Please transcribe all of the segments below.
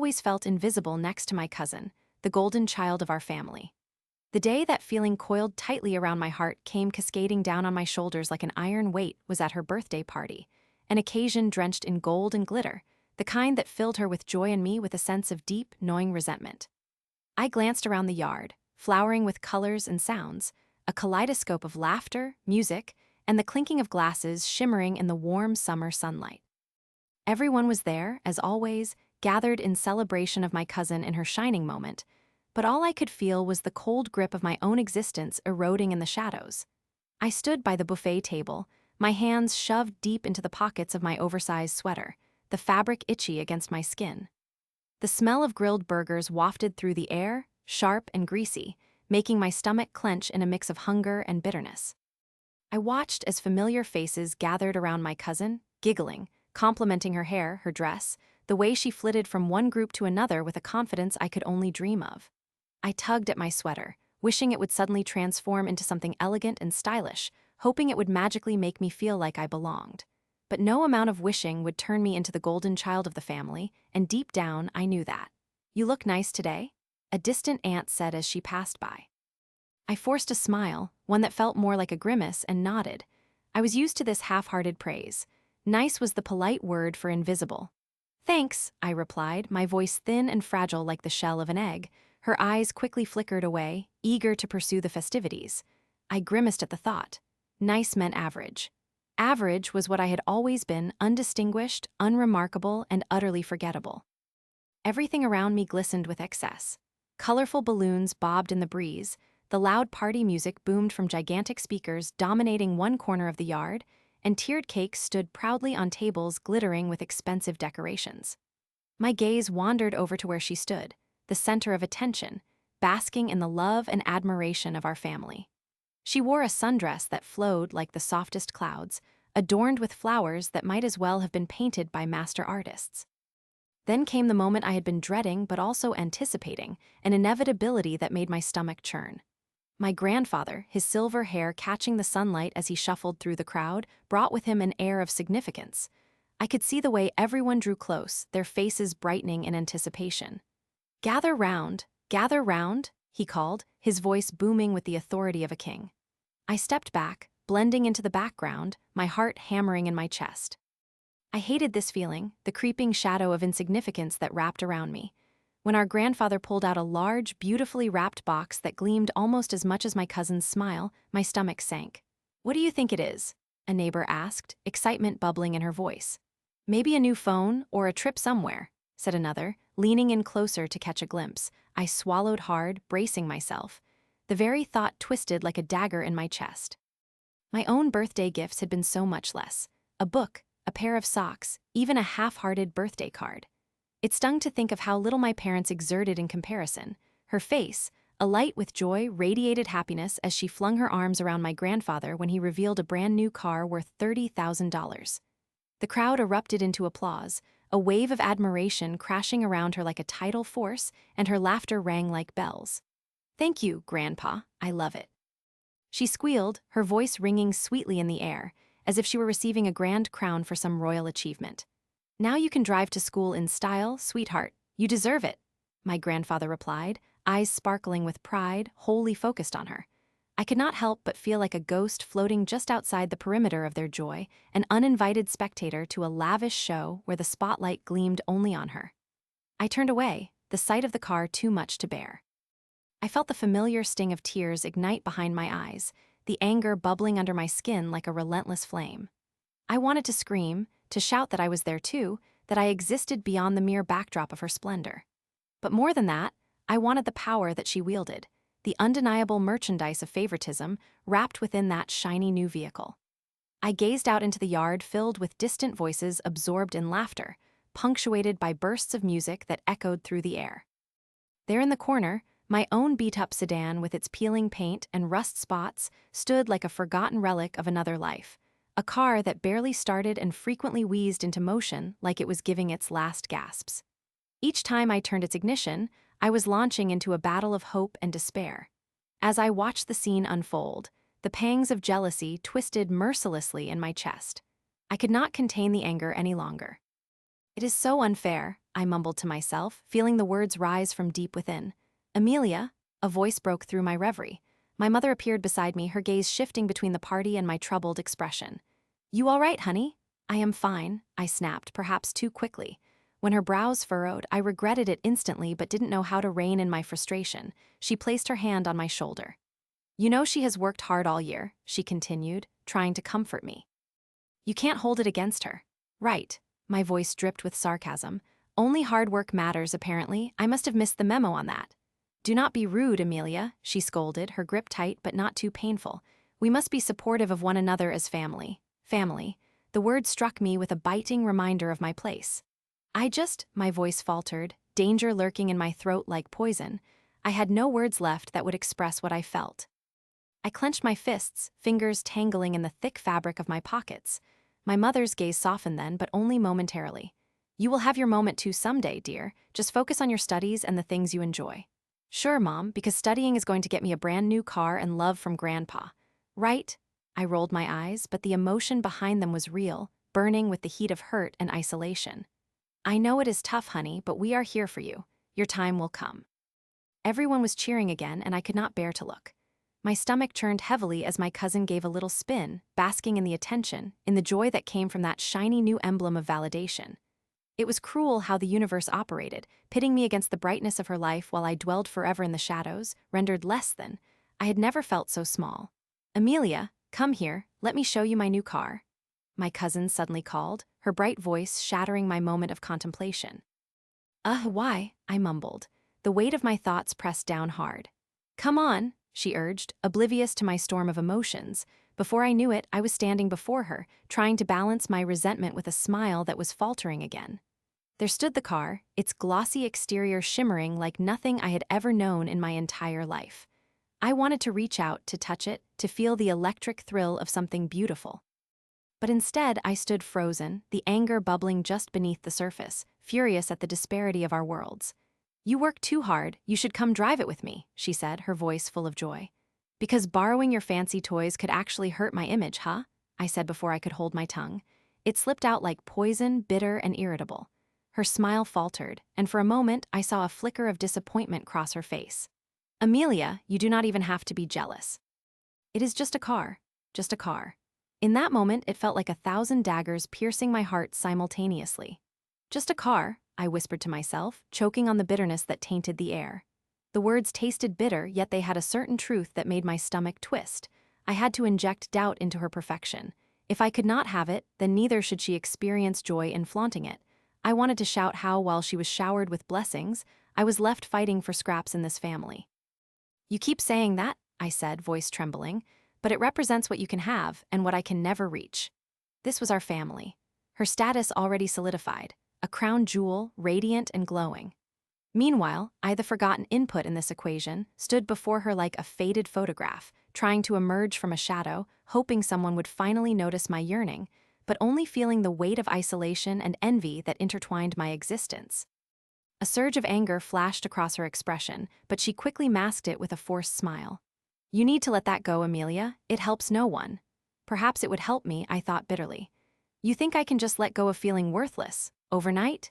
always felt invisible next to my cousin, the golden child of our family. The day that feeling coiled tightly around my heart came cascading down on my shoulders like an iron weight was at her birthday party, an occasion drenched in gold and glitter, the kind that filled her with joy and me with a sense of deep, gnawing resentment. I glanced around the yard, flowering with colors and sounds, a kaleidoscope of laughter, music, and the clinking of glasses shimmering in the warm summer sunlight. Everyone was there, as always, gathered in celebration of my cousin in her shining moment, but all I could feel was the cold grip of my own existence eroding in the shadows. I stood by the buffet table, my hands shoved deep into the pockets of my oversized sweater, the fabric itchy against my skin. The smell of grilled burgers wafted through the air, sharp and greasy, making my stomach clench in a mix of hunger and bitterness. I watched as familiar faces gathered around my cousin, giggling, complimenting her hair, her dress, the way she flitted from one group to another with a confidence I could only dream of. I tugged at my sweater, wishing it would suddenly transform into something elegant and stylish, hoping it would magically make me feel like I belonged. But no amount of wishing would turn me into the golden child of the family, and deep down I knew that. "You look nice today," a distant aunt said as she passed by. I forced a smile, one that felt more like a grimace, and nodded. I was used to this half-hearted praise. Nice was the polite word for invisible. "Thanks," I replied, my voice thin and fragile like the shell of an egg. Her eyes quickly flickered away, eager to pursue the festivities. I grimaced at the thought. Nice meant average. Average was what I had always been, undistinguished, unremarkable, and utterly forgettable. Everything around me glistened with excess. Colorful balloons bobbed in the breeze, the loud party music boomed from gigantic speakers dominating one corner of the yard, and tiered cakes stood proudly on tables glittering with expensive decorations. My gaze wandered over to where she stood, the center of attention, basking in the love and admiration of our family. She wore a sundress that flowed like the softest clouds, adorned with flowers that might as well have been painted by master artists. Then came the moment I had been dreading but also anticipating, an inevitability that made my stomach churn. My grandfather, his silver hair catching the sunlight as he shuffled through the crowd, brought with him an air of significance. I could see the way everyone drew close, their faces brightening in anticipation. Gather round," he called, his voice booming with the authority of a king. I stepped back, blending into the background, my heart hammering in my chest. I hated this feeling, the creeping shadow of insignificance that wrapped around me. When our grandfather pulled out a large, beautifully wrapped box that gleamed almost as much as my cousin's smile, my stomach sank. "What do you think it is?" a neighbor asked, excitement bubbling in her voice. "Maybe a new phone or a trip somewhere," said another, leaning in closer to catch a glimpse. I swallowed hard, bracing myself. The very thought twisted like a dagger in my chest. My own birthday gifts had been so much less. A book, a pair of socks, even a half-hearted birthday card. It stung to think of how little my parents exerted in comparison. Her face, alight with joy, radiated happiness as she flung her arms around my grandfather when he revealed a brand new car worth $30,000. The crowd erupted into applause, a wave of admiration crashing around her like a tidal force, and her laughter rang like bells. "Thank you, Grandpa, I love it." She squealed, her voice ringing sweetly in the air, as if she were receiving a grand crown for some royal achievement. "Now you can drive to school in style, sweetheart. You deserve it," my grandfather replied, eyes sparkling with pride, wholly focused on her. I could not help but feel like a ghost floating just outside the perimeter of their joy, an uninvited spectator to a lavish show where the spotlight gleamed only on her. I turned away, the sight of the car too much to bear. I felt the familiar sting of tears ignite behind my eyes, the anger bubbling under my skin like a relentless flame. I wanted to scream, to shout that I was there too, that I existed beyond the mere backdrop of her splendor. But more than that, I wanted the power that she wielded, the undeniable merchandise of favoritism wrapped within that shiny new vehicle. I gazed out into the yard filled with distant voices absorbed in laughter, punctuated by bursts of music that echoed through the air. There in the corner, my own beat-up sedan with its peeling paint and rust spots stood like a forgotten relic of another life, a car that barely started and frequently wheezed into motion like it was giving its last gasps. Each time I turned its ignition, I was launching into a battle of hope and despair. As I watched the scene unfold, the pangs of jealousy twisted mercilessly in my chest. I could not contain the anger any longer. "It is so unfair," I mumbled to myself, feeling the words rise from deep within. Amelia, a voice broke through my reverie. My mother appeared beside me, her gaze shifting between the party and my troubled expression. You all right, honey? I am fine, I snapped, perhaps too quickly. When her brows furrowed, I regretted it instantly but didn't know how to rein in my frustration. She placed her hand on my shoulder. You know she has worked hard all year, she continued, trying to comfort me. You can't hold it against her. Right. My voice dripped with sarcasm. Only hard work matters, apparently. I must have missed the memo on that. Do not be rude, Amelia, she scolded, her grip tight but not too painful. We must be supportive of one another as family. Family. The word struck me with a biting reminder of my place. My voice faltered, danger lurking in my throat like poison. I had no words left that would express what I felt. I clenched my fists, fingers tangling in the thick fabric of my pockets. My mother's gaze softened then, but only momentarily. You will have your moment too someday, dear. Just focus on your studies and the things you enjoy. Sure, Mom, because studying is going to get me a brand new car and love from Grandpa. Right? I rolled my eyes, but the emotion behind them was real, burning with the heat of hurt and isolation. I know it is tough, honey, but we are here for you. Your time will come. Everyone was cheering again, and I could not bear to look. My stomach churned heavily as my cousin gave a little spin, basking in the attention, in the joy that came from that shiny new emblem of validation. It was cruel how the universe operated, pitting me against the brightness of her life while I dwelled forever in the shadows, rendered less than. I had never felt so small. Amelia, come here, let me show you my new car. My cousin suddenly called, her bright voice shattering my moment of contemplation. Why? I mumbled. The weight of my thoughts pressed down hard. Come on, she urged, oblivious to my storm of emotions. Before I knew it, I was standing before her, trying to balance my resentment with a smile that was faltering again. There stood the car, its glossy exterior shimmering like nothing I had ever known in my entire life. I wanted to reach out, to touch it, to feel the electric thrill of something beautiful. But instead, I stood frozen, the anger bubbling just beneath the surface, furious at the disparity of our worlds. You work too hard, you should come drive it with me, she said, her voice full of joy. Because borrowing your fancy toys could actually hurt my image, huh? I said before I could hold my tongue. It slipped out like poison, bitter and irritable. Her smile faltered, and for a moment I saw a flicker of disappointment cross her face. Amelia, you do not even have to be jealous. It is just a car. Just a car. In that moment, it felt like 1,000 daggers piercing my heart simultaneously. Just a car, I whispered to myself, choking on the bitterness that tainted the air. The words tasted bitter, yet they had a certain truth that made my stomach twist. I had to inject doubt into her perfection. If I could not have it, then neither should she experience joy in flaunting it. I wanted to shout how, while she was showered with blessings, I was left fighting for scraps in this family. You keep saying that, I said, voice trembling, but it represents what you can have and what I can never reach. This was our family. Her status already solidified, a crown jewel, radiant and glowing. Meanwhile, I, the forgotten input in this equation, stood before her like a faded photograph, trying to emerge from a shadow, hoping someone would finally notice my yearning, but only feeling the weight of isolation and envy that intertwined my existence. A surge of anger flashed across her expression, but she quickly masked it with a forced smile. You need to let that go, Amelia. It helps no one. Perhaps it would help me, I thought bitterly. You think I can just let go of feeling worthless, overnight?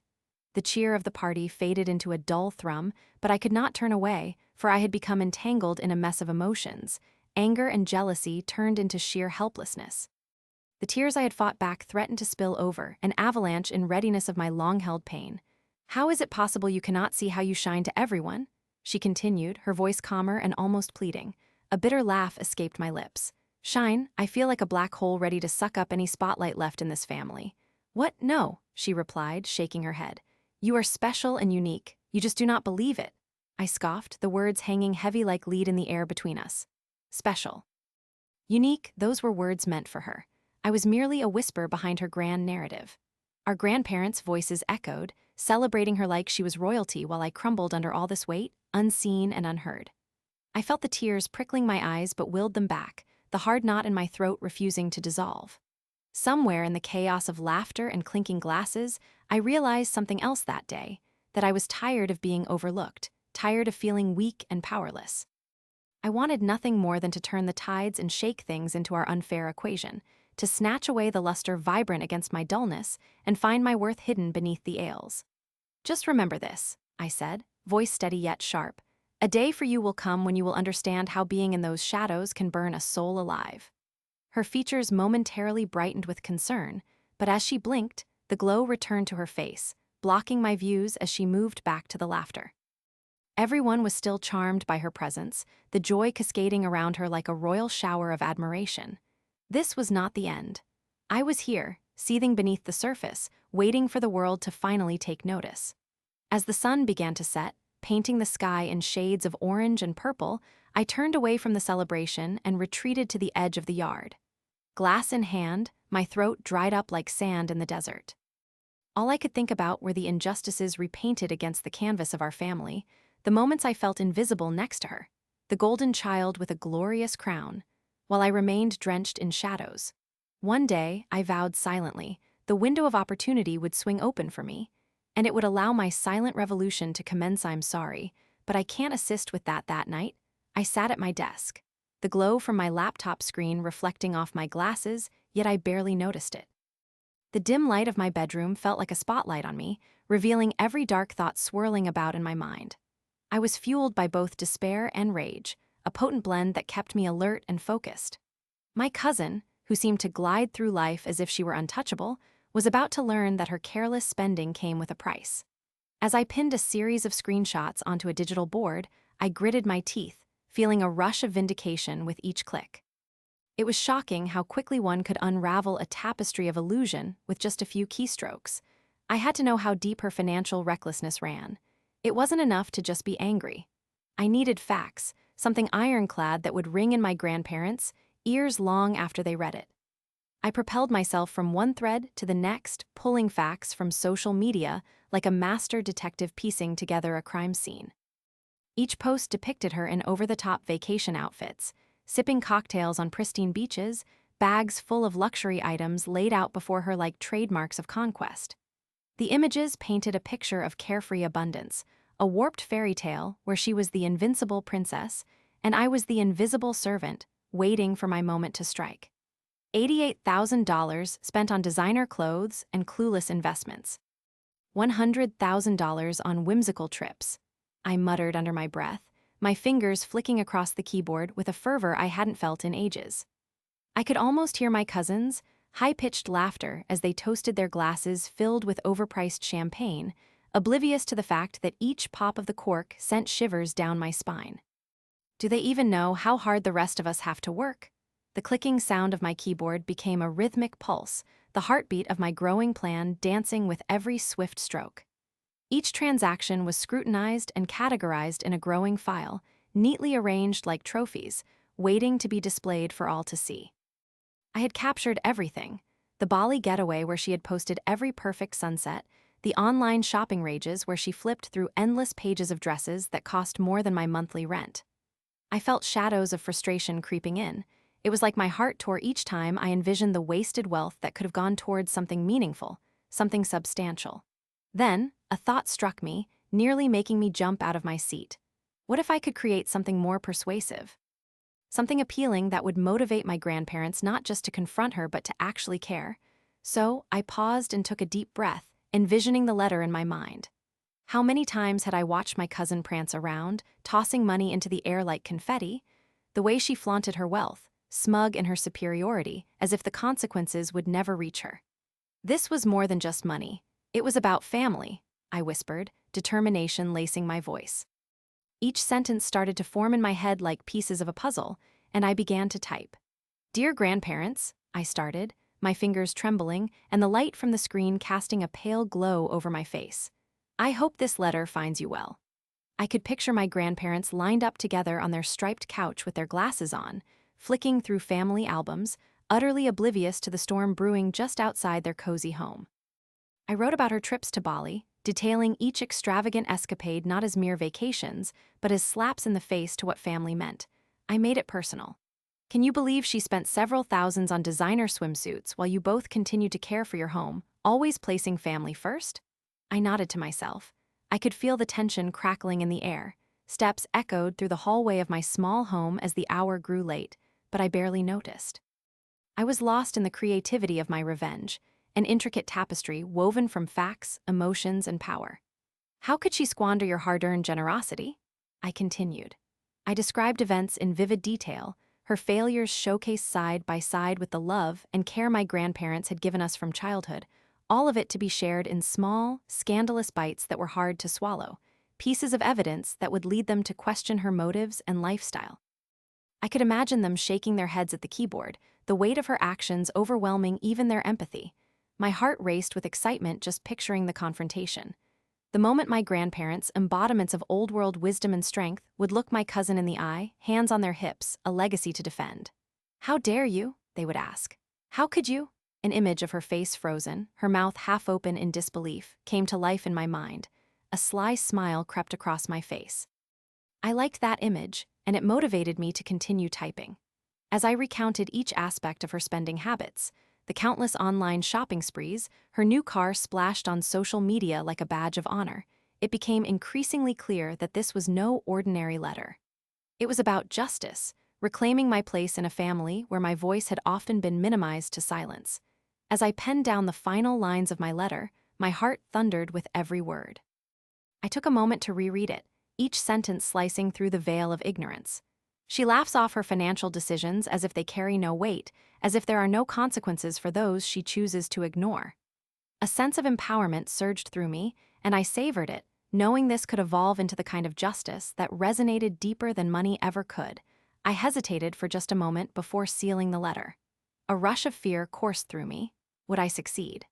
The cheer of the party faded into a dull thrum, but I could not turn away, for I had become entangled in a mess of emotions. Anger and jealousy turned into sheer helplessness. The tears I had fought back threatened to spill over, an avalanche in readiness of my long-held pain. How is it possible you cannot see how you shine to everyone? She continued, her voice calmer and almost pleading. A bitter laugh escaped my lips. Shine, I feel like a black hole ready to suck up any spotlight left in this family. What? No, she replied, shaking her head. You are special and unique. You just do not believe it. I scoffed, the words hanging heavy like lead in the air between us. Special. Unique, those were words meant for her. I was merely a whisper behind her grand narrative. Our grandparents' voices echoed, celebrating her like she was royalty while I crumbled under all this weight, unseen and unheard. I felt the tears prickling my eyes but willed them back, the hard knot in my throat refusing to dissolve. Somewhere in the chaos of laughter and clinking glasses, I realized something else that day, that I was tired of being overlooked, tired of feeling weak and powerless. I wanted nothing more than to turn the tides and shake things into our unfair equation, to snatch away the luster vibrant against my dullness and find my worth hidden beneath the ails. Just remember this, I said, voice steady yet sharp. A day for you will come when you will understand how being in those shadows can burn a soul alive. Her features momentarily brightened with concern, but as she blinked, the glow returned to her face, blocking my views as she moved back to the laughter. Everyone was still charmed by her presence, the joy cascading around her like a royal shower of admiration. This was not the end. I was here, seething beneath the surface, waiting for the world to finally take notice. As the sun began to set, painting the sky in shades of orange and purple, I turned away from the celebration and retreated to the edge of the yard. Glass in hand, my throat dried up like sand in the desert. All I could think about were the injustices repainted against the canvas of our family, the moments I felt invisible next to her, the golden child with a glorious crown, while I remained drenched in shadows. One day, I vowed silently, the window of opportunity would swing open for me, and it would allow my silent revolution to commence. I'm sorry, but I can't assist with that night. I sat at my desk, the glow from my laptop screen reflecting off my glasses, yet I barely noticed it. The dim light of my bedroom felt like a spotlight on me, revealing every dark thought swirling about in my mind. I was fueled by both despair and rage, a potent blend that kept me alert and focused. My cousin, who seemed to glide through life as if she were untouchable, was about to learn that her careless spending came with a price. As I pinned a series of screenshots onto a digital board, I gritted my teeth, feeling a rush of vindication with each click. It was shocking how quickly one could unravel a tapestry of illusion with just a few keystrokes. I had to know how deep her financial recklessness ran. It wasn't enough to just be angry. I needed facts, something ironclad that would ring in my grandparents' ears long after they read it. I propelled myself from one thread to the next, pulling facts from social media like a master detective piecing together a crime scene. Each post depicted her in over-the-top vacation outfits, sipping cocktails on pristine beaches, bags full of luxury items laid out before her like trademarks of conquest. The images painted a picture of carefree abundance, a warped fairy tale where she was the invincible princess, and I was the invisible servant, waiting for my moment to strike. $88,000 spent on designer clothes and clueless investments. $100,000 on whimsical trips. I muttered under my breath, my fingers flicking across the keyboard with a fervor I hadn't felt in ages. I could almost hear my cousins' high-pitched laughter as they toasted their glasses filled with overpriced champagne, oblivious to the fact that each pop of the cork sent shivers down my spine. Do they even know how hard the rest of us have to work? The clicking sound of my keyboard became a rhythmic pulse, the heartbeat of my growing plan dancing with every swift stroke. Each transaction was scrutinized and categorized in a growing file, neatly arranged like trophies, waiting to be displayed for all to see. I had captured everything: the Bali getaway where she had posted every perfect sunset, the online shopping rages where she flipped through endless pages of dresses that cost more than my monthly rent. I felt shadows of frustration creeping in. It was like my heart tore each time I envisioned the wasted wealth that could have gone towards something meaningful, something substantial. Then, a thought struck me, nearly making me jump out of my seat. What if I could create something more persuasive? Something appealing that would motivate my grandparents not just to confront her but to actually care. So, I paused and took a deep breath, envisioning the letter in my mind. How many times had I watched my cousin prance around, tossing money into the air like confetti? The way she flaunted her wealth, smug in her superiority, as if the consequences would never reach her. This was more than just money. It was about family, I whispered, determination lacing my voice. Each sentence started to form in my head like pieces of a puzzle, and I began to type. "Dear grandparents," I started, my fingers trembling and the light from the screen casting a pale glow over my face. "I hope this letter finds you well." I could picture my grandparents lined up together on their striped couch with their glasses on, flicking through family albums, utterly oblivious to the storm brewing just outside their cozy home. I wrote about her trips to Bali, detailing each extravagant escapade not as mere vacations, but as slaps in the face to what family meant. I made it personal. "Can you believe she spent several thousands on designer swimsuits while you both continued to care for your home, always placing family first?" I nodded to myself. I could feel the tension crackling in the air. Steps echoed through the hallway of my small home as the hour grew late, but I barely noticed. I was lost in the creativity of my revenge, an intricate tapestry woven from facts, emotions, and power. How could she squander your hard-earned generosity? I continued. I described events in vivid detail, her failures showcased side by side with the love and care my grandparents had given us from childhood, all of it to be shared in small, scandalous bites that were hard to swallow, pieces of evidence that would lead them to question her motives and lifestyle. I could imagine them shaking their heads at the keyboard, the weight of her actions overwhelming even their empathy. My heart raced with excitement just picturing the confrontation. The moment my grandparents, embodiments of old-world wisdom and strength, would look my cousin in the eye, hands on their hips, a legacy to defend. "How dare you?" they would ask. "How could you?" An image of her face frozen, her mouth half open in disbelief, came to life in my mind. A sly smile crept across my face. I liked that image, and it motivated me to continue typing. As I recounted each aspect of her spending habits, the countless online shopping sprees, her new car splashed on social media like a badge of honor, it became increasingly clear that this was no ordinary letter. It was about justice, reclaiming my place in a family where my voice had often been minimized to silence. As I penned down the final lines of my letter, my heart thundered with every word. I took a moment to reread it, each sentence slicing through the veil of ignorance. She laughs off her financial decisions as if they carry no weight, as if there are no consequences for those she chooses to ignore. A sense of empowerment surged through me, and I savored it, knowing this could evolve into the kind of justice that resonated deeper than money ever could. I hesitated for just a moment before sealing the letter. A rush of fear coursed through me. Would I succeed?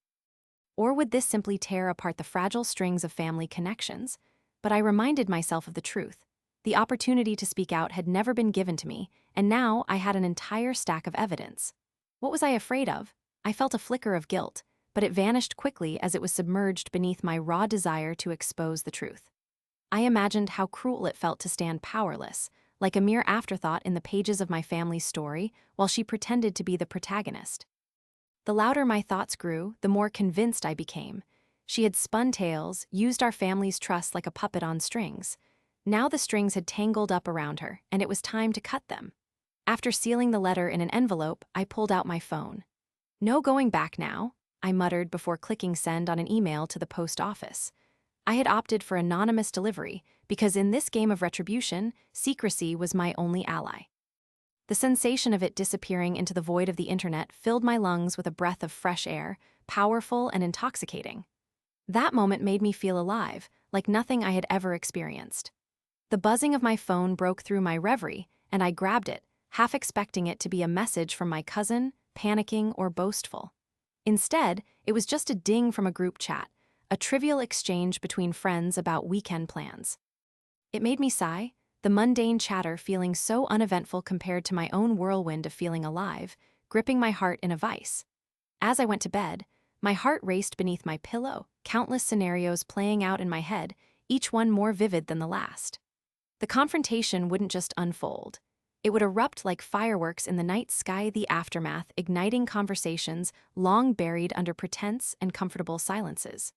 Or would this simply tear apart the fragile strings of family connections? But I reminded myself of the truth. The opportunity to speak out had never been given to me, and now I had an entire stack of evidence. What was I afraid of? I felt a flicker of guilt, but it vanished quickly as it was submerged beneath my raw desire to expose the truth. I imagined how cruel it felt to stand powerless, like a mere afterthought in the pages of my family's story, while she pretended to be the protagonist. The louder my thoughts grew, the more convinced I became. She had spun tales, used our family's trust like a puppet on strings. Now the strings had tangled up around her, and it was time to cut them. After sealing the letter in an envelope, I pulled out my phone. "No going back now," I muttered before clicking send on an email to the post office. I had opted for anonymous delivery because in this game of retribution, secrecy was my only ally. The sensation of it disappearing into the void of the internet filled my lungs with a breath of fresh air, powerful and intoxicating. That moment made me feel alive, like nothing I had ever experienced. The buzzing of my phone broke through my reverie, and I grabbed it, half expecting it to be a message from my cousin, panicking or boastful. Instead, it was just a ding from a group chat, a trivial exchange between friends about weekend plans. It made me sigh, the mundane chatter feeling so uneventful compared to my own whirlwind of feeling alive, gripping my heart in a vice. As I went to bed, my heart raced beneath my pillow, countless scenarios playing out in my head, each one more vivid than the last. The confrontation wouldn't just unfold. It would erupt like fireworks in the night sky, the aftermath, igniting conversations long buried under pretense and comfortable silences.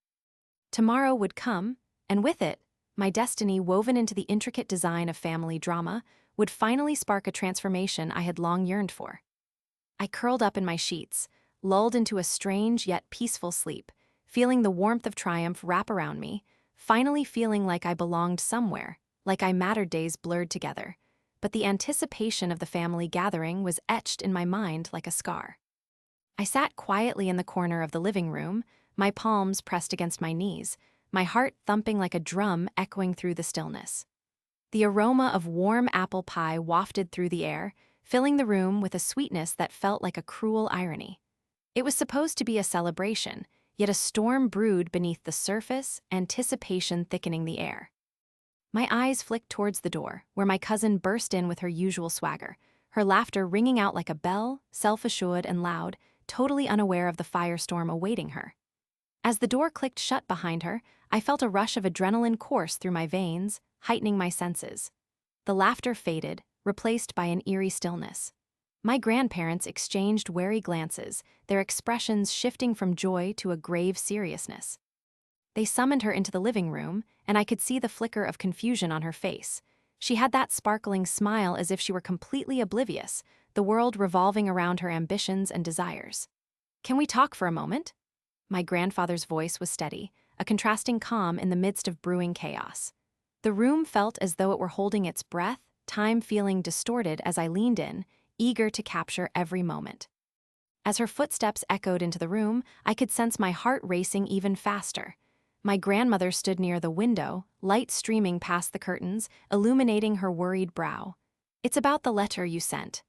Tomorrow would come, and with it, my destiny woven into the intricate design of family drama would finally spark a transformation I had long yearned for. I curled up in my sheets, lulled into a strange yet peaceful sleep, feeling the warmth of triumph wrap around me, finally feeling like I belonged somewhere, like I mattered. Days blurred together, but the anticipation of the family gathering was etched in my mind like a scar. I sat quietly in the corner of the living room, my palms pressed against my knees, my heart thumping like a drum echoing through the stillness. The aroma of warm apple pie wafted through the air, filling the room with a sweetness that felt like a cruel irony. It was supposed to be a celebration, yet a storm brewed beneath the surface, anticipation thickening the air. My eyes flicked towards the door, where my cousin burst in with her usual swagger, her laughter ringing out like a bell, self-assured and loud, totally unaware of the firestorm awaiting her. As the door clicked shut behind her, I felt a rush of adrenaline course through my veins, heightening my senses. The laughter faded, replaced by an eerie stillness. My grandparents exchanged wary glances, their expressions shifting from joy to a grave seriousness. They summoned her into the living room, and I could see the flicker of confusion on her face. She had that sparkling smile as if she were completely oblivious, the world revolving around her ambitions and desires. "Can we talk for a moment?" My grandfather's voice was steady, a contrasting calm in the midst of brewing chaos. The room felt as though it were holding its breath, time feeling distorted as I leaned in, eager to capture every moment. As her footsteps echoed into the room, I could sense my heart racing even faster. My grandmother stood near the window, light streaming past the curtains, illuminating her worried brow. "It's about the letter you sent."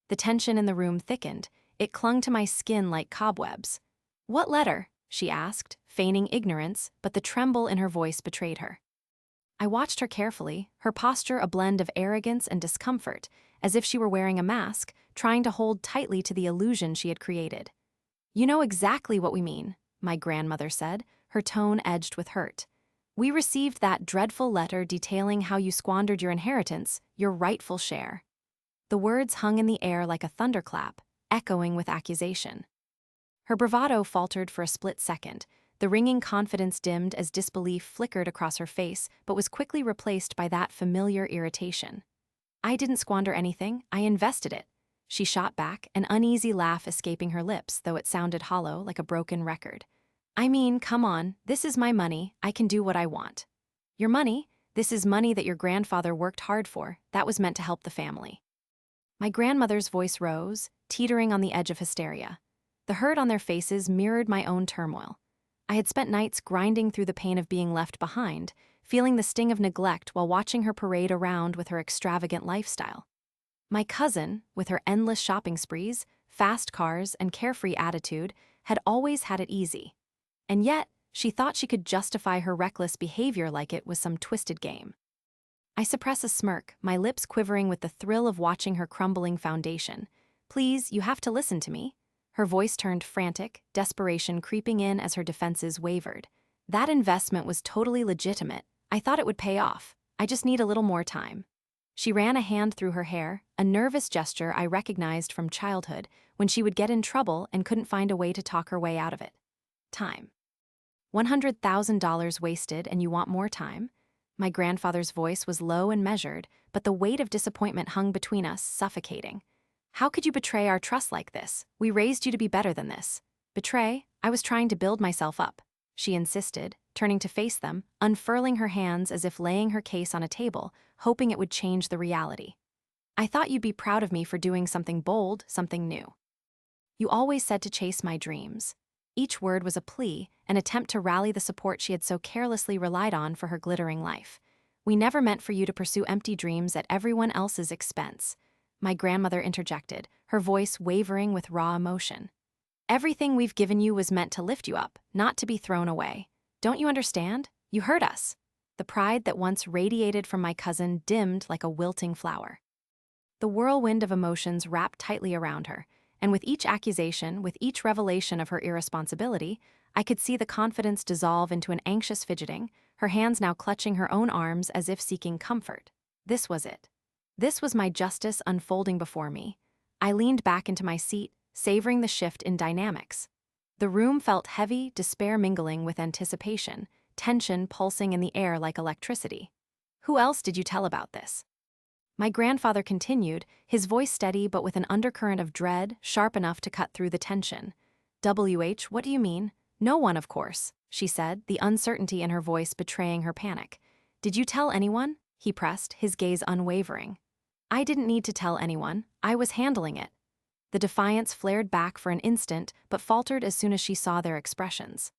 The tension in the room thickened. It clung to my skin like cobwebs. "What letter?" she asked, feigning ignorance, but the tremble in her voice betrayed her. I watched her carefully, her posture a blend of arrogance and discomfort, as if she were wearing a mask, trying to hold tightly to the illusion she had created. "You know exactly what we mean," my grandmother said, her tone edged with hurt. "We received that dreadful letter detailing how you squandered your inheritance, your rightful share." The words hung in the air like a thunderclap, echoing with accusation. Her bravado faltered for a split second. The ringing confidence dimmed as disbelief flickered across her face, but was quickly replaced by that familiar irritation. "I didn't squander anything, I invested it," she shot back, an uneasy laugh escaping her lips, though it sounded hollow, like a broken record. "I mean, come on, this is my money, I can do what I want." "Your money? This is money that your grandfather worked hard for, that was meant to help the family." My grandmother's voice rose, teetering on the edge of hysteria. The hurt on their faces mirrored my own turmoil. I had spent nights grinding through the pain of being left behind, feeling the sting of neglect while watching her parade around with her extravagant lifestyle. My cousin, with her endless shopping sprees, fast cars, and carefree attitude, had always had it easy. And yet, she thought she could justify her reckless behavior like it was some twisted game. I suppress a smirk, my lips quivering with the thrill of watching her crumbling foundation. "Please, you have to listen to me." Her voice turned frantic, desperation creeping in as her defenses wavered. "That investment was totally legitimate. I thought it would pay off. I just need a little more time." She ran a hand through her hair, a nervous gesture I recognized from childhood when she would get in trouble and couldn't find a way to talk her way out of it. "Time. $100,000 wasted and you want more time?" My grandfather's voice was low and measured, but the weight of disappointment hung between us, suffocating. "How could you betray our trust like this? We raised you to be better than this." "Betray? I was trying to build myself up," she insisted, turning to face them, unfurling her hands as if laying her case on a table, hoping it would change the reality. "I thought you'd be proud of me for doing something bold, something new. You always said to chase my dreams." Each word was a plea, an attempt to rally the support she had so carelessly relied on for her glittering life. "We never meant for you to pursue empty dreams at everyone else's expense." My grandmother interjected, her voice wavering with raw emotion. "Everything we've given you was meant to lift you up, not to be thrown away. Don't you understand? You hurt us." The pride that once radiated from my cousin dimmed like a wilting flower. The whirlwind of emotions wrapped tightly around her, and with each accusation, with each revelation of her irresponsibility, I could see the confidence dissolve into an anxious fidgeting, her hands now clutching her own arms as if seeking comfort. This was it. This was my justice unfolding before me. I leaned back into my seat, savoring the shift in dynamics. The room felt heavy, despair mingling with anticipation, tension pulsing in the air like electricity. "Who else did you tell about this?" My grandfather continued, his voice steady but with an undercurrent of dread, sharp enough to cut through the tension. "WH, what do you mean?" "No one, of course," she said, the uncertainty in her voice betraying her panic. "Did you tell anyone?" he pressed, his gaze unwavering. "I didn't need to tell anyone. I was handling it." The defiance flared back for an instant but faltered as soon as she saw their expressions.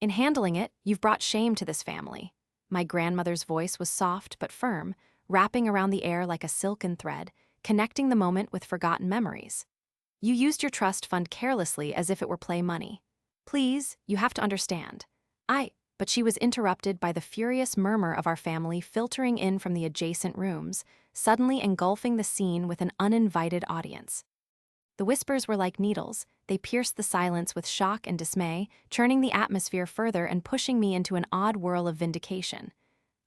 "In handling it, you've brought shame to this family." My grandmother's voice was soft but firm, wrapping around the air like a silken thread, connecting the moment with forgotten memories. "You used your trust fund carelessly as if it were play money. Please, you have to understand." But she was interrupted by the furious murmur of our family filtering in from the adjacent rooms, suddenly engulfing the scene with an uninvited audience. The whispers were like needles. They pierced the silence with shock and dismay, churning the atmosphere further and pushing me into an odd whirl of vindication.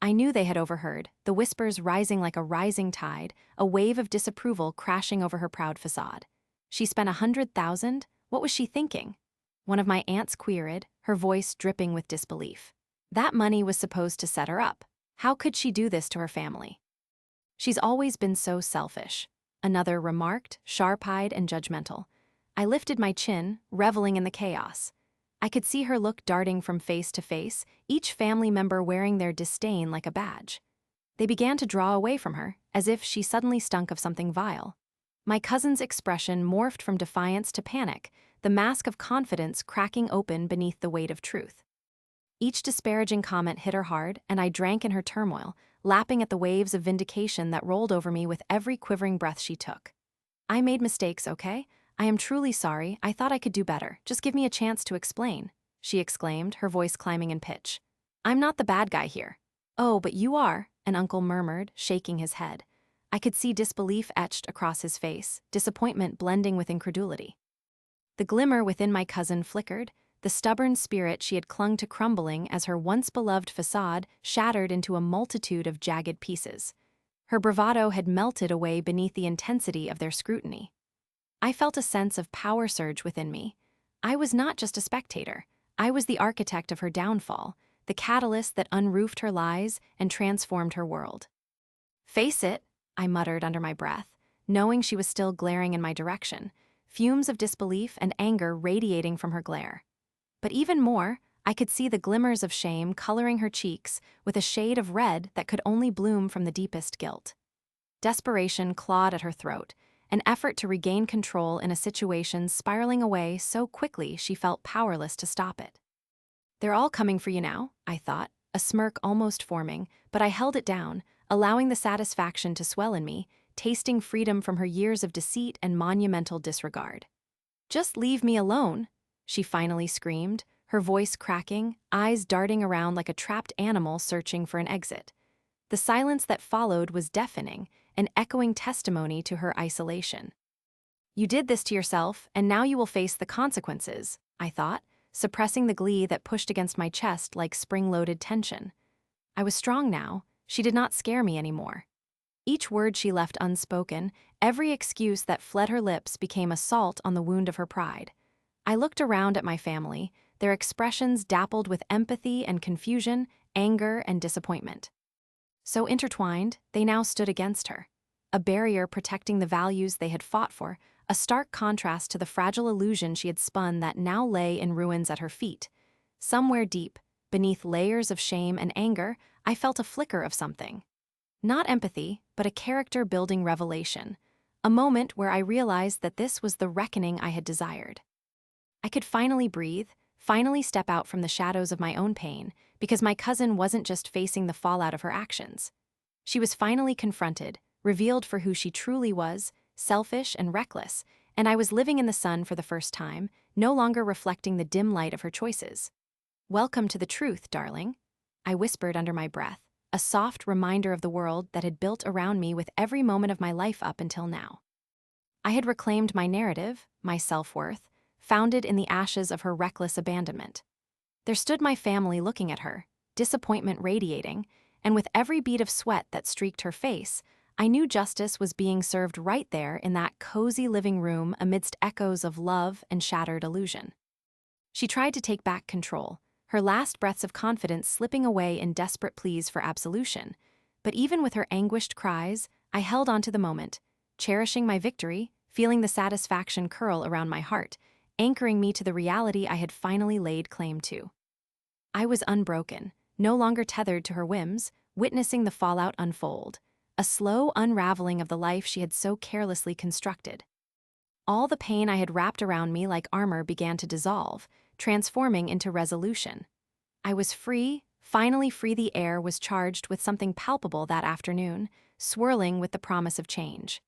I knew they had overheard, the whispers rising like a rising tide, a wave of disapproval crashing over her proud facade. She spent $100,000? What was she thinking? One of my aunts queried, her voice dripping with disbelief. That money was supposed to set her up. How could she do this to her family? "She's always been so selfish," another remarked, sharp-eyed and judgmental. I lifted my chin, reveling in the chaos. I could see her look darting from face to face, each family member wearing their disdain like a badge. They began to draw away from her, as if she suddenly stunk of something vile. My cousin's expression morphed from defiance to panic, the mask of confidence cracking open beneath the weight of truth. Each disparaging comment hit her hard, and I drank in her turmoil, lapping at the waves of vindication that rolled over me with every quivering breath she took. "I made mistakes, okay? I am truly sorry. I thought I could do better. Just give me a chance to explain," she exclaimed, her voice climbing in pitch. "I'm not the bad guy here." "Oh, but you are," an uncle murmured, shaking his head. I could see disbelief etched across his face, disappointment blending with incredulity. The glimmer within my cousin flickered, the stubborn spirit she had clung to crumbling as her once-beloved facade shattered into a multitude of jagged pieces. Her bravado had melted away beneath the intensity of their scrutiny. I felt a sense of power surge within me. I was not just a spectator. I was the architect of her downfall, the catalyst that unroofed her lies and transformed her world. "Face it," I muttered under my breath, knowing she was still glaring in my direction, fumes of disbelief and anger radiating from her glare. But even more, I could see the glimmers of shame coloring her cheeks with a shade of red that could only bloom from the deepest guilt. Desperation clawed at her throat, an effort to regain control in a situation spiraling away so quickly she felt powerless to stop it. "They're all coming for you now," I thought, a smirk almost forming, but I held it down, allowing the satisfaction to swell in me, tasting freedom from her years of deceit and monumental disregard. "Just leave me alone," she finally screamed, her voice cracking, eyes darting around like a trapped animal searching for an exit. The silence that followed was deafening, an echoing testimony to her isolation. "You did this to yourself, and now you will face the consequences," I thought, suppressing the glee that pushed against my chest like spring-loaded tension. I was strong now. She did not scare me anymore. Each word she left unspoken, every excuse that fled her lips became a salt on the wound of her pride. I looked around at my family, their expressions dappled with empathy and confusion, anger and disappointment. So intertwined, they now stood against her. A barrier protecting the values they had fought for, a stark contrast to the fragile illusion she had spun that now lay in ruins at her feet. Somewhere deep, beneath layers of shame and anger, I felt a flicker of something. Not empathy, but a character-building revelation. A moment where I realized that this was the reckoning I had desired. I could finally breathe, finally step out from the shadows of my own pain, because my cousin wasn't just facing the fallout of her actions. She was finally confronted, revealed for who she truly was, selfish and reckless, and I was living in the sun for the first time, no longer reflecting the dim light of her choices. "Welcome to the truth, darling," I whispered under my breath, a soft reminder of the world that had built around me with every moment of my life up until now. I had reclaimed my narrative, my self-worth, founded in the ashes of her reckless abandonment. There stood my family looking at her, disappointment radiating, and with every bead of sweat that streaked her face, I knew justice was being served right there in that cozy living room amidst echoes of love and shattered illusion. She tried to take back control, her last breaths of confidence slipping away in desperate pleas for absolution. But even with her anguished cries, I held on to the moment, cherishing my victory, feeling the satisfaction curl around my heart, anchoring me to the reality I had finally laid claim to. I was unbroken, no longer tethered to her whims, witnessing the fallout unfold, a slow unraveling of the life she had so carelessly constructed. All the pain I had wrapped around me like armor began to dissolve, transforming into resolution. I was free, finally free. The air was charged with something palpable that afternoon, swirling with the promise of change.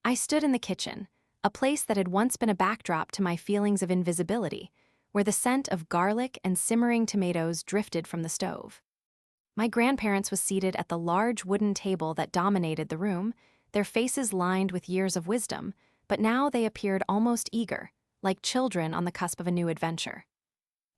I stood in the kitchen, a place that had once been a backdrop to my feelings of invisibility, where the scent of garlic and simmering tomatoes drifted from the stove. My grandparents was seated at the large wooden table that dominated the room, their faces lined with years of wisdom, but now they appeared almost eager, like children on the cusp of a new adventure.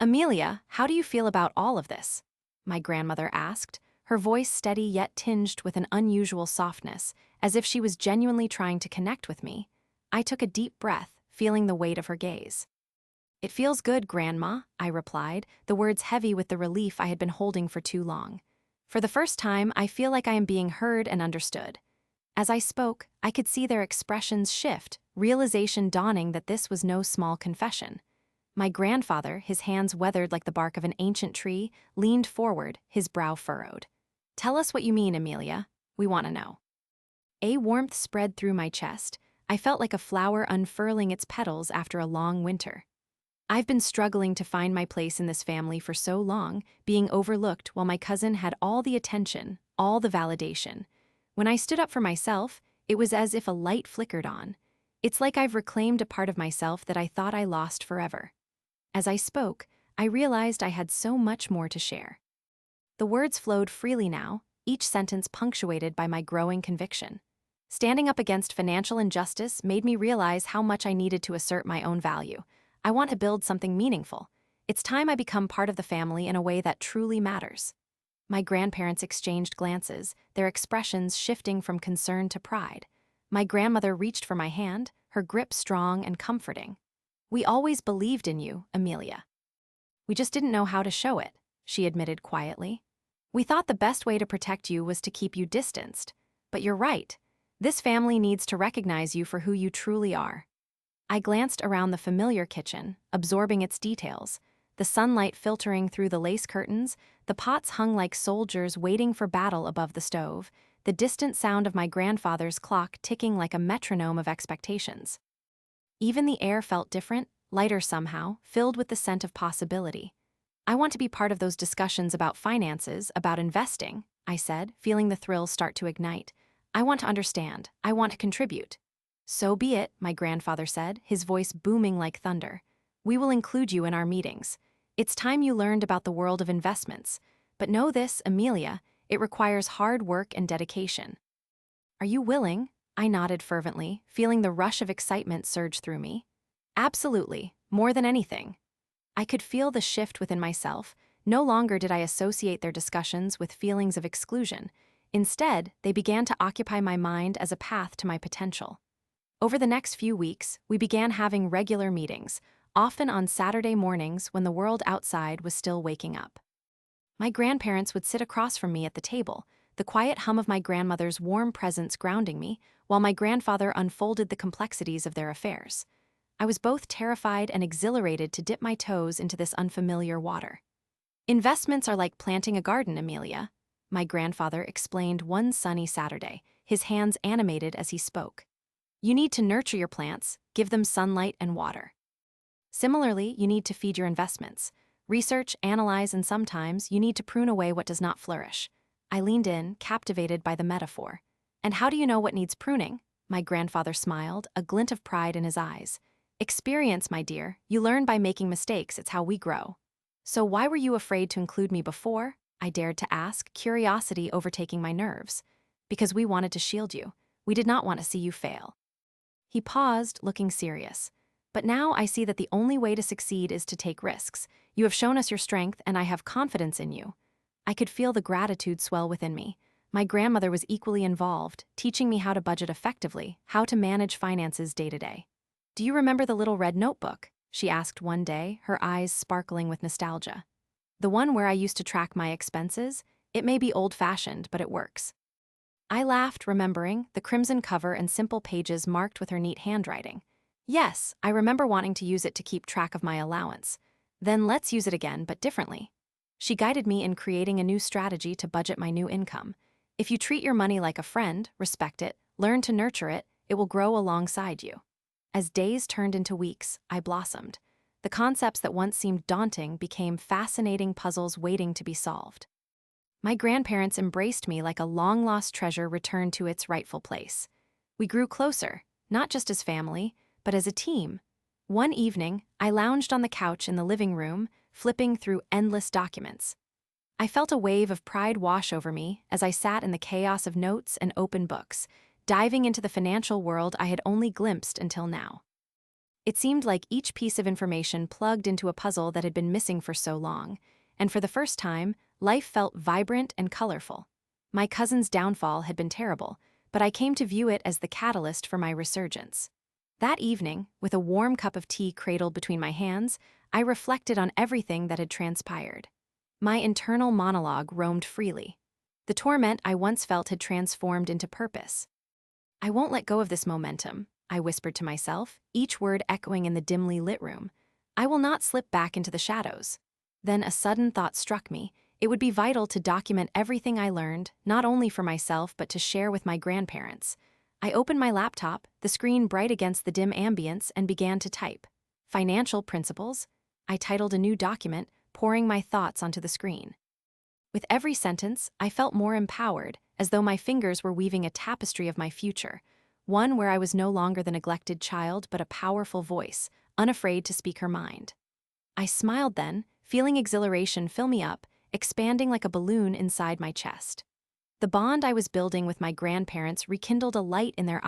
"Amelia, how do you feel about all of this?" my grandmother asked, her voice steady yet tinged with an unusual softness, as if she was genuinely trying to connect with me. I took a deep breath, feeling the weight of her gaze. "It feels good, Grandma," I replied, the words heavy with the relief I had been holding for too long. "For the first time, I feel like I am being heard and understood." As I spoke, I could see their expressions shift, realization dawning that this was no small confession. My grandfather, his hands weathered like the bark of an ancient tree, leaned forward, his brow furrowed. "Tell us what you mean, Amelia. We want to know." A warmth spread through my chest. I felt like a flower unfurling its petals after a long winter. I've been struggling to find my place in this family for so long, being overlooked while my cousin had all the attention, all the validation. When I stood up for myself, it was as if a light flickered on. It's like I've reclaimed a part of myself that I thought I lost forever. As I spoke, I realized I had so much more to share. The words flowed freely now, each sentence punctuated by my growing conviction. Standing up against financial injustice made me realize how much I needed to assert my own value. I want to build something meaningful. It's time I become part of the family in a way that truly matters. My grandparents exchanged glances, their expressions shifting from concern to pride. My grandmother reached for my hand, her grip strong and comforting. "We always believed in you, Amelia. We just didn't know how to show it," she admitted quietly. "We thought the best way to protect you was to keep you distanced. But you're right. This family needs to recognize you for who you truly are." I glanced around the familiar kitchen, absorbing its details. The sunlight filtering through the lace curtains, the pots hung like soldiers waiting for battle above the stove, the distant sound of my grandfather's clock ticking like a metronome of expectations. Even the air felt different, lighter somehow, filled with the scent of possibility. "I want to be part of those discussions about finances, about investing," I said, feeling the thrill start to ignite. "I want to understand. I want to contribute." "So be it," my grandfather said, his voice booming like thunder. "We will include you in our meetings. It's time you learned about the world of investments. But know this, Amelia, it requires hard work and dedication." "Are you willing?" I nodded fervently, feeling the rush of excitement surge through me. "Absolutely, more than anything." I could feel the shift within myself. No longer did I associate their discussions with feelings of exclusion. Instead, they began to occupy my mind as a path to my potential. Over the next few weeks, we began having regular meetings, often on Saturday mornings when the world outside was still waking up. My grandparents would sit across from me at the table, the quiet hum of my grandmother's warm presence grounding me, while my grandfather unfolded the complexities of their affairs. I was both terrified and exhilarated to dip my toes into this unfamiliar water. "Investments are like planting a garden, Amelia," my grandfather explained one sunny Saturday, his hands animated as he spoke. "You need to nurture your plants, give them sunlight and water. Similarly, you need to feed your investments. Research, analyze, and sometimes you need to prune away what does not flourish." I leaned in, captivated by the metaphor. "And how do you know what needs pruning?" My grandfather smiled, a glint of pride in his eyes. "Experience, my dear. You learn by making mistakes. It's how we grow." "So why were you afraid to include me before?" I dared to ask, curiosity overtaking my nerves. "Because we wanted to shield you. We did not want to see you fail." He paused, looking serious. "But now I see that the only way to succeed is to take risks. You have shown us your strength, and I have confidence in you." I could feel the gratitude swell within me. My grandmother was equally involved, teaching me how to budget effectively, how to manage finances day to day. "Do you remember the little red notebook?" she asked one day, her eyes sparkling with nostalgia. "The one where I used to track my expenses? It may be old-fashioned, but it works." I laughed, remembering the crimson cover and simple pages marked with her neat handwriting. "Yes, I remember wanting to use it to keep track of my allowance. Then let's use it again, but differently." She guided me in creating a new strategy to budget my new income. "If you treat your money like a friend, respect it, learn to nurture it, it will grow alongside you." As days turned into weeks, I blossomed. The concepts that once seemed daunting became fascinating puzzles waiting to be solved. My grandparents embraced me like a long-lost treasure returned to its rightful place. We grew closer, not just as family, but as a team. One evening, I lounged on the couch in the living room, flipping through endless documents. I felt a wave of pride wash over me as I sat in the chaos of notes and open books, diving into the financial world I had only glimpsed until now. It seemed like each piece of information plugged into a puzzle that had been missing for so long, and for the first time, life felt vibrant and colorful. My cousin's downfall had been terrible, but I came to view it as the catalyst for my resurgence. That evening, with a warm cup of tea cradled between my hands, I reflected on everything that had transpired. My internal monologue roamed freely. The torment I once felt had transformed into purpose. "I won't let go of this momentum," I whispered to myself, each word echoing in the dimly lit room. I will not slip back into the shadows. Then a sudden thought struck me. It would be vital to document everything I learned, not only for myself but to share with my grandparents. I opened my laptop, the screen bright against the dim ambience, and began to type. Financial Principles? I titled a new document, pouring my thoughts onto the screen. With every sentence, I felt more empowered, as though my fingers were weaving a tapestry of my future, one where I was no longer the neglected child but a powerful voice, unafraid to speak her mind. I smiled then, feeling exhilaration fill me up, expanding like a balloon inside my chest. The bond I was building with my grandparents rekindled a light in their eyes.